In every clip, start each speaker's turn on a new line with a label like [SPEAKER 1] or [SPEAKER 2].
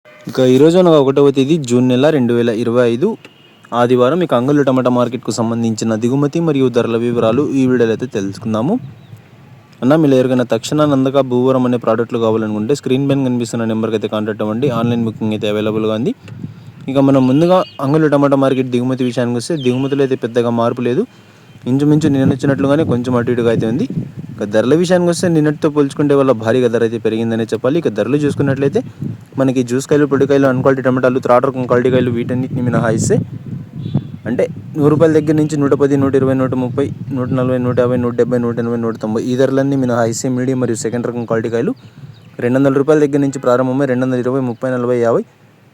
[SPEAKER 1] ఇక ఈరోజు అనగా 1వ తేదీ జూన్ నెల 2025 ఆదివారం ఇక అంగళ్ళు టమాటా మార్కెట్కు సంబంధించిన దిగుమతి మరియు ధరల వివరాలు ఈ వీడియోలో అయితే తెలుసుకుందాము. అన్న మీరు ఎవరికైనా తక్షణ నందక భూవరం అనే ప్రోడక్ట్లు కావాలనుకుంటే స్క్రీన్ పైన కనిపిస్తున్న నెంబర్కి అయితే కాంటాక్ట్ అవ్వండి. ఆన్లైన్ బుకింగ్ అయితే అవైలబుల్గా ఉంది. ఇక మనం ముందుగా అంగళ్ళు టమాటా మార్కెట్ దిగుమతి విషయానికి వస్తే దిగుమతులు అయితే పెద్దగా మార్పు లేదు. ఇంచుమించు నిన్నొచ్చినట్లుగానే కొంచెం అటు ఇటుగా అయితే ఉంది. ఇక ధరల విషయానికి వస్తే నిన్నటితో పోల్చుకుంటే వల్ల భారీగా ధర అయితే పెరిగిందనే చెప్పాలి. ఇక ధరలు చూసుకున్నట్లయితే మనకి జ్యూస్ కాయలు, పొడికాయలు, అన్క్వాలిటీ టమాటాలు, త్రాట రకం క్వాలిటీ కాయలు వీటన్నిటిని మినహాయిస్తే అంటే ₹100 దగ్గర నుంచి 110, 120, 130, 140, 150, 170, 180, 190 ఈ ధరలన్నీ మినహాయిస్తే మీడియం మరియు సెకండ్ రకం క్వాలిటీ కాయలు ₹200 దగ్గర నుంచి ప్రారంభమై 220, 30, 40, 50,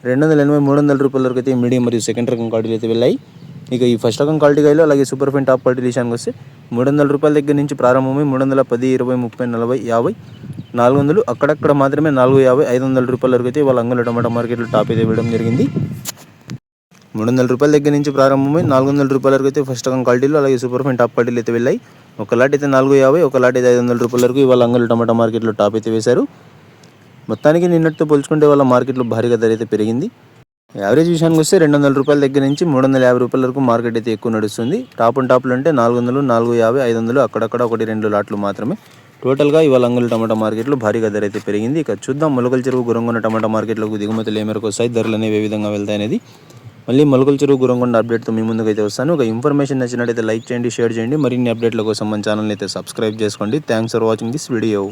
[SPEAKER 1] 280, ₹300 వరకు అయితే మీడియం మరియు సెకండ్ రకం క్వాలిటీలు అయితే వెళ్ళాయి. ఇక ఈ ఫస్ట్ రకం క్వాలిటీ కాయలు అలాగే సూపర్ ఫైన్ టాప్ క్వాలిటీ విషయానికి వస్తే ₹300 దగ్గర నుంచి ప్రారంభమై 310, 20, 30, 40, 50, 400 అక్కడక్కడ మాత్రమే 450, ₹500 వరకు అయితే వాళ్ళ అంగళ్ళ టమాటా మార్కెట్లో టాప్ అయితే వేయడం జరిగింది. ₹300 దగ్గర నుంచి ప్రారంభమై ₹400 వరకు అయితే ఫస్ట్ రకం క్వాలిటీలు అలాగే సూపర్ ఫైన్ టాప్ క్వాలిటీలు అయితే వెళ్ళాయి. ఒక లాట్ అయితే 450, ఒక లాట్ అయితే ₹500 వరకు ఇవాళ అంగళ్ళ టమాటా మార్కెట్లో టాప్ అయితే వేశారు. మొత్తానికి నిన్నటితో పోల్చుకుంటే వాళ్ళ మార్కెట్లో భారీగా ధర అయితే పెరిగింది. యావరేజ్ విషయానికి వస్తే ₹200 దగ్గర నుంచి ₹350 వరకు మార్కెట్ అయితే ఎక్కువ నడుస్తుంది. టాప్ అండ్ టాప్లు అంటే 400, 450, 500 అక్కడక్కడ 1-2 లాట్లు మాత్రమే. టోటల్గా ఇవాళ అంగళ్ళ టమాటా మార్కెట్లో భారీగా ధర అయితే పెరిగింది. ఇక చూద్దాం మొలకల చెరువు, గురంగొండ టమాటా మార్కెట్లకు దిగుమతులు ఏ మేరకు వస్తాయి, ధరలు అనేవి ఏ విధంగా వెళ్తాయి అనేది. మళ్ళీ మొలకల చెరువు, గురంగొండ అప్డేట్తో మీ ముందుకు అయితే వస్తాను. ఒక ఇన్ఫర్మేషన్ నచ్చినట్టయితే లైక్ చేయండి, షేర్ చేయండి. మరిన్ని అప్డేట్ల కోసం మన ఛానల్ని అయితే సబ్స్క్రైబ్ చేసుకోండి. Thanks for watching this video.